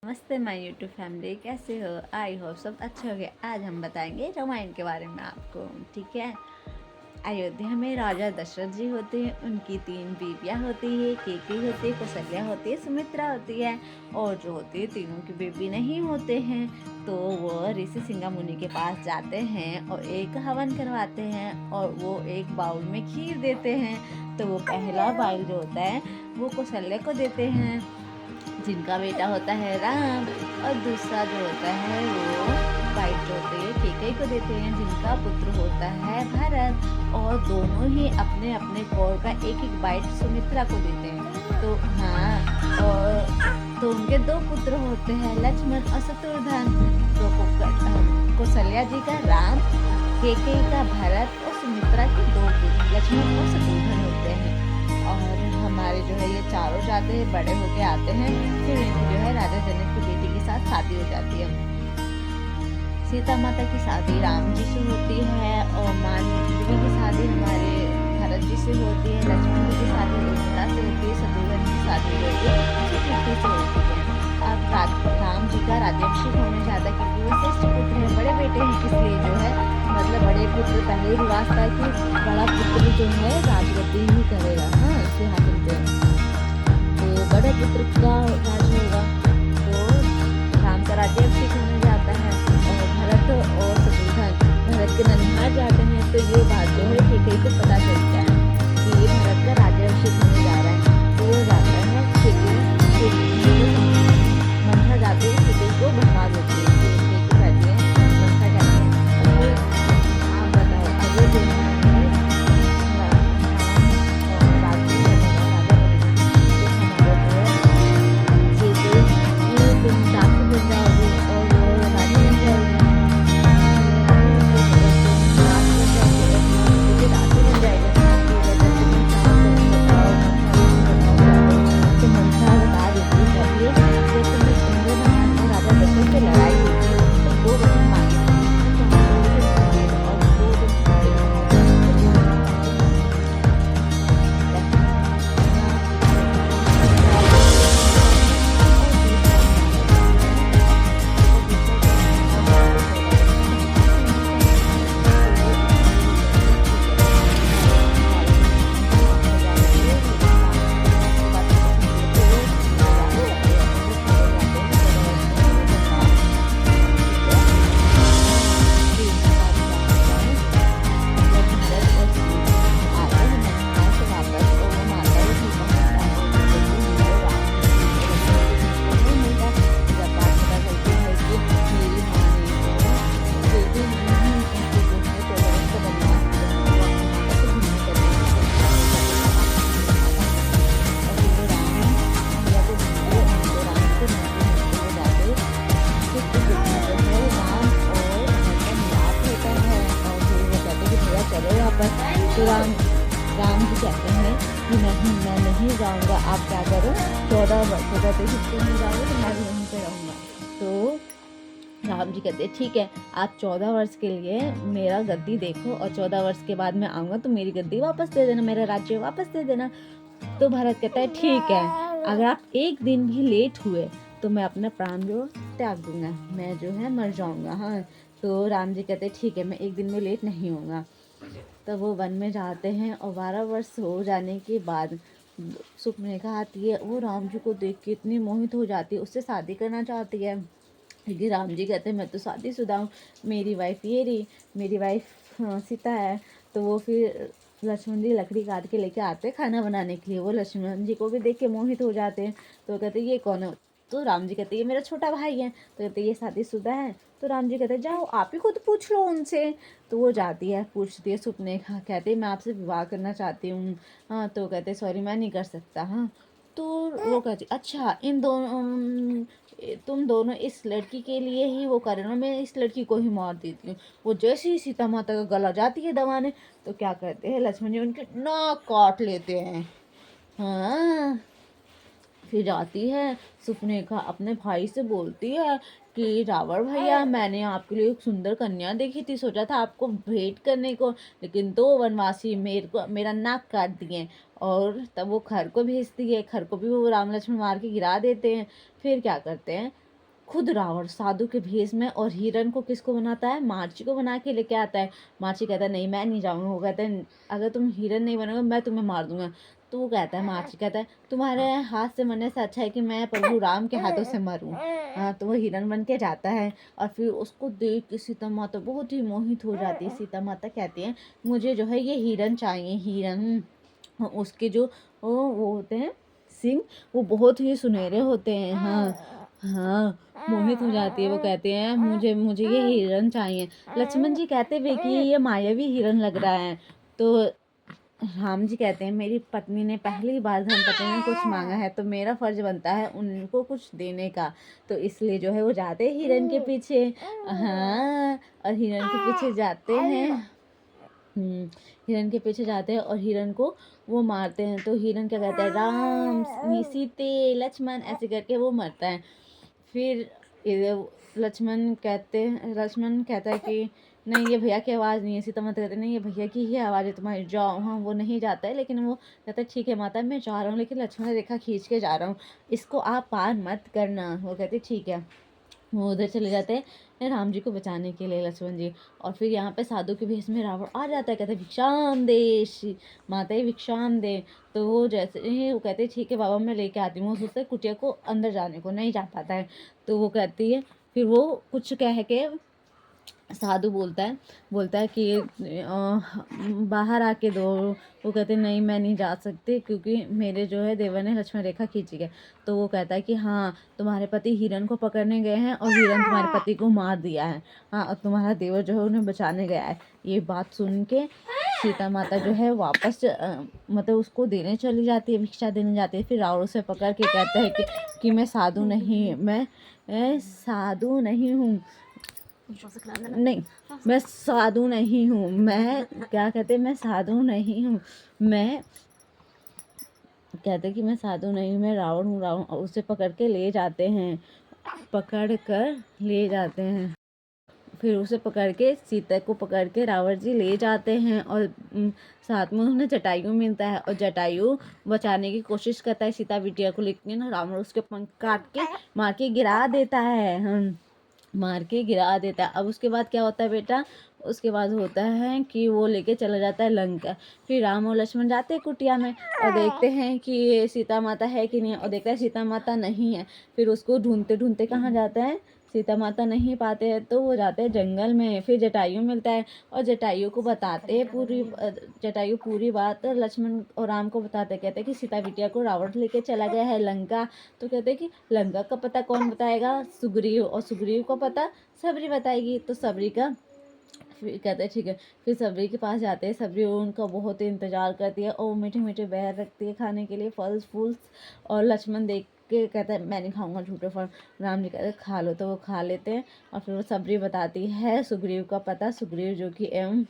नमस्ते my YouTube family, कैसे हो? आई होप सब अच्छे हो गए। आज हम बताएंगे रामायण के बारे में आपको। ठीक है। अयोध्या में राजा दशरथ जी होते हैं। उनकी 3 बीवियाँ होती है। केकई होती है, कौशल्या होती है, सुमित्रा होती है। और जो होती है तीनों की बेबी नहीं होते हैं, तो वो ऋषि सिंगा मुनि के पास जाते हैं और एक हवन करवाते हैं और वो एक बाउल में खीर देते हैं। तो वो पहला बाउल जो होता है वो कौशल्या को देते हैं, जिनका बेटा होता है राम। और दूसरा जो होता है वो बाइट जो होते हैं केकई को देते हैं, जिनका पुत्र होता है भरत। और दोनों ही अपने अपने कौर का एक एक बाइट सुमित्रा को देते हैं। तो हाँ, और तो उनके 2 पुत्र होते हैं, लक्ष्मण और शत्रुघ्न। तो कौशल्या जी का राम, केकई का भरत और सुमित्रा के 2 पुत्र लक्ष्मण और शत्रुघ्न होते हैं। और हमारे जो है ये चारों जाते हैं, बड़े होके आते हैं। फिर इनकी जो है राजा जनक की बेटी के साथ शादी हो जाती है। सीता माता की शादी राम जी से होती है और मानवी की शादी हमारे भरत जी से होती है। लक्ष्मण जी की शादी उर्मिला से होती है। शत्रुघ्न की शादी जो है सुकृति से होती है। अब राम जी का राज्याभिषेक होने जाता है, क्योंकि वो श्रेष्ठ पुत्र है, बड़े बेटे हैं, इसलिए जो है मतलब बड़े पुत्र पहले ही रिवाज था कि बड़ा पुत्र जो है राजगद्दी ही करेगा, हाँ, सिंहासन पे। तो बड़े पुत्र का राज होगा। तो राम का राज्याभिषेक होने जाता है और भरत और शत्रुघ्न भरत के ननिहाल जाते हैं। तो ये बात जो है केकई को पता चलता है कि ये भरत का राज्याभिषेक होने जा रहा है। तो वो जाता है मंथा जाते हैं, केकई को भगा देती है। केकई को कहती है, मंथा कहती है, अब आप बताओ अयोध्या में तो राम जी कहते हैं कि नहीं, मैं नहीं जाऊंगा। आप क्या करो, 14 वर्ष हो गए नहीं जाओगे तो मैं भी यहीं पे रहूंगा। तो राम जी कहते हैं ठीक है, आप 14 वर्ष के लिए मेरा गद्दी देखो और 14 वर्ष के बाद मैं आऊंगा तो मेरी गद्दी वापस दे देना, मेरा राज्य वापस दे देना। तो भरत कहता है ठीक है, अगर आप एक दिन भी लेट हुए तो मैं अपना प्राण जो त्याग दूंगा, मैं जो है मर जाऊंगा। हाँ, तो राम जी कहते ठीक है, मैं एक दिन में लेट नहीं होऊंगा। तो वो वन में जाते हैं और 12 वर्ष हो जाने के बाद सुपनेखा आती है। वो राम जी को देख के इतनी मोहित हो जाती है, उससे शादी करना चाहती है। लेकिन राम जी कहते हैं मैं तो शादीशुदा हूँ, मेरी वाइफ ये रही, मेरी वाइफ सीता है। तो वो फिर लक्ष्मण जी लकड़ी काट के लेके आते हैं खाना बनाने के लिए। वो लक्ष्मण जी को भी देख के मोहित हो जाते हैं। तो कहते हैं ये कौन है? तो राम जी कहते हैं ये मेरा छोटा भाई है। तो कहते हैं ये शादीशुदा है। तो राम जी कहते हैं जाओ आप ही खुद पूछ लो उनसे। तो वो जाती है, पूछती है सुपनेखा, कहते मैं आपसे विवाह करना चाहती हूँ। हाँ, तो कहते सॉरी मैं नहीं कर सकता। हाँ, तो वो कहती अच्छा इन दोनों तुम दोनों इस लड़की के लिए ही वो कर रहे हो, मैं इस लड़की को ही मार देती हूँ। वो जैसे ही सीता माता का गला जाती है दबाने, तो क्या करते हैं लक्ष्मण जी उनके नाक काट लेते हैं। हाँ, फिर जाती है सुपनेखा अपने भाई से बोलती है कि रावण भैया, मैंने आपके लिए एक सुंदर कन्या देखी थी, सोचा था आपको भेंट करने को, लेकिन 2 वनवासी मेरा नाक काट दिए। और तब वो खर को भेजती है, खर को भी वो राम लक्ष्मण मार के गिरा देते हैं। फिर क्या करते हैं, खुद रावण साधु के भेष में, और हिरण को किसको बनाता है, मार्ची को बना के लेके आता है। मार्ची कहता है नहीं मैं नहीं जाऊँगा। वो कहते हैं अगर तुम हिरण नहीं बनोगे मैं तुम्हें मार दूंगा। तो वो कहता है, मार्ची कहता है तुम्हारे हाथ से मरने से अच्छा है कि मैं प्रभु राम के हाथों से मरूं। हाँ, तो वो हिरण बन के जाता है, और फिर उसको देख के सीता माता बहुत ही मोहित हो जाती है। सीता माता कहती है मुझे जो है ये हिरण चाहिए। हिरण, उसके जो वो होते हैं सिंह, वो बहुत ही सुनहरे होते हैं। हाँ हाँ, मोहित हो जाती है। वो कहते हैं मुझे मुझे ये हिरण चाहिए। लक्ष्मण जी कहते हुए कि ये मायावी हिरण लग रहा है। तो राम जी कहते हैं मेरी पत्नी ने पहली बार धर्मपत्नी ने कुछ मांगा है तो मेरा फर्ज बनता है उनको कुछ देने का। तो इसलिए जो है वो जाते हैं हिरण के पीछे। हाँ, और हिरण के पीछे जाते हैं। हिरण के पीछे जाते हैं और हिरण को वो मारते हैं। तो हिरण क्या कहता है, राम सीते लक्ष्मण ऐसे करके वो मरता है। फिर लक्ष्मण कहता है कि नहीं ये भैया की आवाज़ नहीं है। सीता माता कहते नहीं ये भैया की ही आवाज़ है तुम्हारी, जाओ। हाँ, वो नहीं जाता है, लेकिन वो कहता है ठीक है माता मैं जा रहा हूँ, लेकिन लक्ष्मण रेखा खींच के जा रहा हूँ, इसको आप पार मत करना। वो कहते ठीक है। वो उधर चले जाते हैं राम जी को बचाने के लिए, लक्ष्मण जी। और फिर यहाँ पे साधु के भेष में रावण आ जाता है, कहते हैं भिक्षाम दे माता ही भिक्षाम दे। तो वो जैसे ही वो कहते हैं ठीक है बाबा मैं लेके आती हूँ। वो सोचते कुटिया को अंदर जाने को नहीं जा पाता है। तो वो कहती है, फिर वो कुछ कह के साधु बोलता है कि बाहर आके दो। वो कहते नहीं मैं नहीं जा सकती क्योंकि मेरे जो है देवर ने लक्ष्मण रेखा खींची है। तो वो कहता है कि हाँ तुम्हारे पति हिरण को पकड़ने गए हैं और हिरण तुम्हारे पति को मार दिया है। हाँ, और तुम्हारा देवर जो है उन्हें बचाने गया है। ये बात सुन के सीता माता जो है वापस मतलब उसको देने चली जाती है, भिक्षा देने जाती है। फिर रावण उसे पकड़ के कहता है कि मैं साधु नहीं, मैं साधु नहीं हूँ, नहीं मैं साधु नहीं हूँ, मैं क्या कहते मैं साधु नहीं हूँ, मैं कहते कि मैं साधु नहीं हूँ, मैं रावण हूँ। रावण उसे पकड़ के ले जाते हैं, पकड़ कर ले जाते हैं। फिर उसे पकड़ के सीता को पकड़ के रावण जी ले जाते हैं, और साथ में उन्हें जटायु मिलता है, और जटायु बचाने की कोशिश करता है सीता बिटिया को, लेकिन रावण उसके पंख काट के मार के गिरा देता है। मार के गिरा देता है। अब उसके बाद क्या होता है बेटा, उसके बाद होता है कि वो लेके चला जाता है लंका। फिर राम और लक्ष्मण जाते हैं कुटिया में और देखते हैं कि सीता माता है कि नहीं, और देखते हैं सीता माता नहीं है। फिर उसको ढूंढते ढूंढते कहाँ जाता है, सीता माता नहीं पाते हैं तो वो जाते हैं जंगल में। फिर जटायु मिलता है और जटायु को बताते हैं जटायु पूरी बात लक्ष्मण और राम को बताते, कहते हैं कि सीता बिटिया को रावण लेके चला गया है लंका। तो कहते हैं कि लंका का पता कौन बताएगा, सुग्रीव, और सुग्रीव को पता सबरी बताएगी। तो सबरी का फिर कहते हैं ठीक है। फिर सबरी के पास जाते हैं, सबरी उनका बहुत ही इंतजार करती है और मीठे मीठे बहर रखती है खाने के लिए फल फूल। और लक्ष्मण देख के कहता है मैं नहीं खाऊंगा झूठे फल। राम जी कहते हैं खा लो, तो वो खा लेते हैं। और फिर वो सबरी बताती है सुग्रीव का पता, सुग्रीव जो कि एवं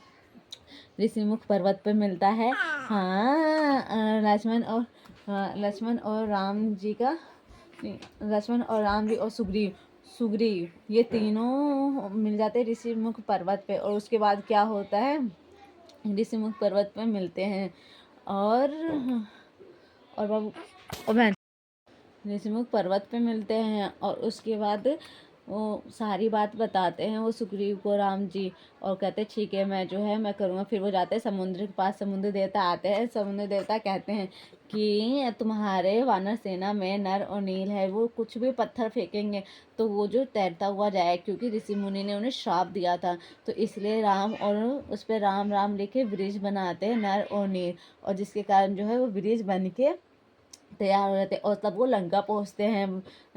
ऋषिमुख पर्वत पर मिलता है। हाँ, लक्ष्मण और राम जी का, लक्ष्मण और राम जी और सुग्रीव सुग्रीव ये तीनों मिल जाते हैं ऋषिमुख पर्वत पे। और उसके बाद क्या होता है, ऋषिमुख पर्वत पे मिलते हैं और बाबू और बहन ऋषिमुख पर्वत पे मिलते हैं। और उसके बाद वो सारी बात बताते हैं वो सुग्रीव को राम जी, और कहते हैं ठीक है मैं जो है मैं करूँगा। फिर वो जाते हैं समुद्र के पास, समुद्र देवता आते हैं। समुद्र देवता कहते हैं कि तुम्हारे वानर सेना में नर और नील है, वो कुछ भी पत्थर फेंकेंगे तो वो जो तैरता हुआ जाए, क्योंकि ऋषि मुनि ने उन्हें श्राप दिया था। तो इसलिए राम और उस पर राम राम लिखे ब्रिज बनाते हैं नर और नील, और जिसके कारण जो है वो ब्रिज बन के तैयार हो जाते हैं। और तब वो लंका पहुंचते हैं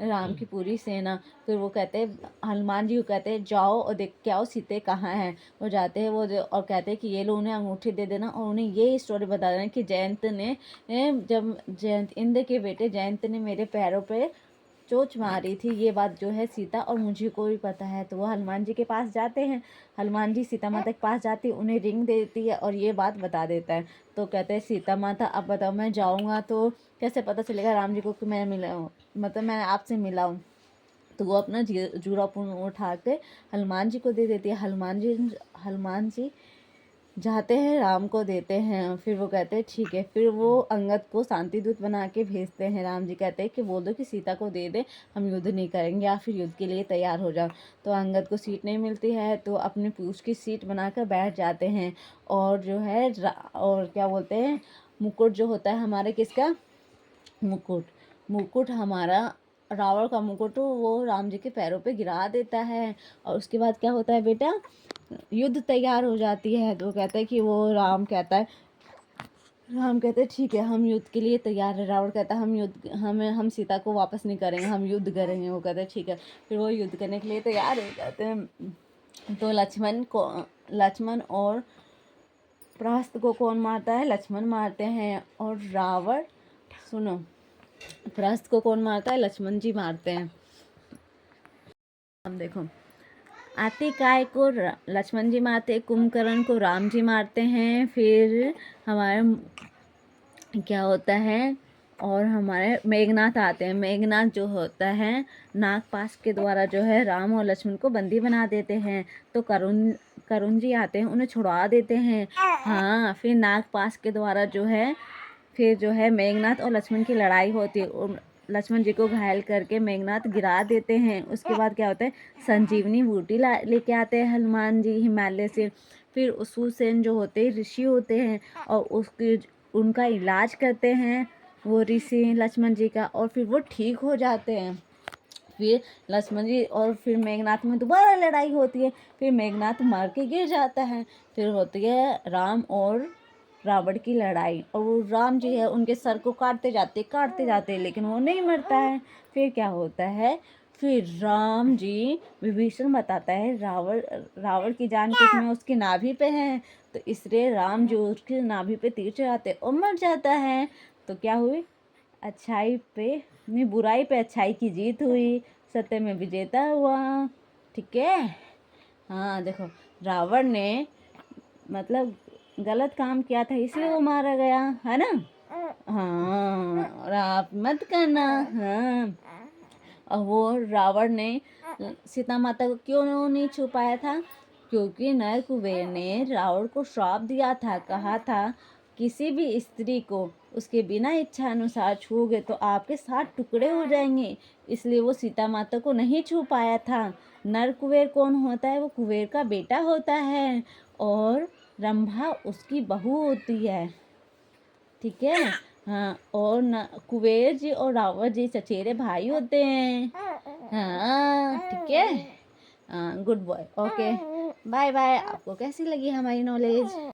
राम की पूरी सेना। फिर वो कहते हैं हनुमान जी को कहते हैं जाओ और देख के आओ सीते कहाँ हैं। वो जाते हैं और कहते हैं कि ये लो उन्हें अंगूठी दे देना, और उन्हें ये स्टोरी बता देना कि जयंत इंद्र के बेटे जयंत ने मेरे पैरों पे चोंच मारी थी, ये बात जो है सीता और मुझे को भी पता है। तो वो हनुमान जी के पास जाते हैं, हनुमान जी सीता माता के पास जाती है, उन्हें रिंग देती है और ये बात बता देता है। तो कहते हैं सीता माता अब बताओ मैं जाऊँगा तो कैसे पता चलेगा राम जी को कि मैं मिला हूँ, मतलब मैं आपसे मिला हूँ। तो वो अपना जूरा उठा के हनुमान जी को दे देती है। हनुमान जी जाते हैं राम को देते हैं। फिर वो कहते हैं ठीक है। फिर वो अंगद को शांति दूत बना के भेजते हैं। राम जी कहते हैं कि बोल दो कि सीता को दे दे, हम युद्ध नहीं करेंगे, या फिर युद्ध के लिए तैयार हो जाओ। तो अंगद को सीट नहीं मिलती है तो अपनी पूछ की सीट बनाकर बैठ जाते हैं। और जो है और क्या बोलते हैं, मुकुट जो होता है हमारे किसका, मुकुट, मुकुट हमारा रावण का मुकुट वो राम जी के पैरों पे गिरा देता है। और उसके बाद क्या होता है बेटा, युद्ध तैयार हो जाती है। तो कहते हैं कि वो राम कहते हैं ठीक है हम युद्ध के लिए तैयार है। रावण कहता है हम सीता को वापस नहीं करेंगे, हम युद्ध करेंगे। वो कहते हैं ठीक है। फिर वो युद्ध करने के लिए तैयार हो जाते हैं। तो लक्ष्मण और प्रहस्त को कौन मारता है, लक्ष्मण मारते हैं। और रावण, सुनो, प्रहस्त को कौन मारता है, लक्ष्मण जी मारते हैं। हम देखो, आतिकाय को लक्ष्मण जी मारते हैं, कुंभकर्ण को राम जी मारते हैं। फिर हमारे क्या होता है, और हमारे मेघनाथ आते हैं। मेघनाथ जो होता है नागपाश के द्वारा जो है राम और लक्ष्मण को बंदी बना देते हैं। तो करुण जी आते हैं, उन्हें छुड़वा देते हैं। हाँ, फिर नागपाश के द्वारा जो है फिर जो है मेघनाथ और लक्ष्मण की लड़ाई होती है और लक्ष्मण जी को घायल करके मेघनाथ गिरा देते हैं। उसके बाद क्या होता है, संजीवनी बूटी लेके आते हैं हनुमान जी हिमालय से। फिर सुसेन जो होते हैं ऋषि होते हैं और उनका इलाज करते हैं वो ऋषि लक्ष्मण जी का, और फिर वो ठीक हो जाते हैं। फिर लक्ष्मण जी और फिर मेघनाथ में दोबारा लड़ाई होती है। फिर मेघनाथ मर के गिर जाता है। फिर होती है राम और रावण की लड़ाई, और वो राम जी है उनके सर को काटते जाते लेकिन वो नहीं मरता है। फिर क्या होता है, फिर राम जी विभीषण बताता है रावण की जान किसमें, उसकी नाभि पे है। तो इसलिए राम जो उसकी नाभि पे तीर चलाते और मर जाता है। तो क्या हुई, अच्छाई पे नहीं, बुराई पे अच्छाई की जीत हुई, सत्य में विजेता हुआ। ठीक है। हाँ देखो, रावण ने मतलब गलत काम किया था इसलिए वो मारा गया है ना। हाँ, और आप मत करना। हाँ, और वो रावण ने सीता माता को क्यों नहीं छुपाया था, क्योंकि नर कुबेर ने रावण को श्राप दिया था, कहा था किसी भी स्त्री को उसके बिना इच्छा अनुसार छूओगे तो आपके 7 टुकड़े हो जाएंगे। इसलिए वो सीता माता को नहीं छू पाया था। नर कुबेर कौन होता है, वो कुबेर का बेटा होता है और रंभा उसकी बहू होती है। ठीक है। हाँ, और कुबेर जी और रावण जी चचेरे भाई होते हैं। हाँ ठीक है। हाँ, good boy. Okay, bye bye. आपको कैसी लगी हमारी नॉलेज?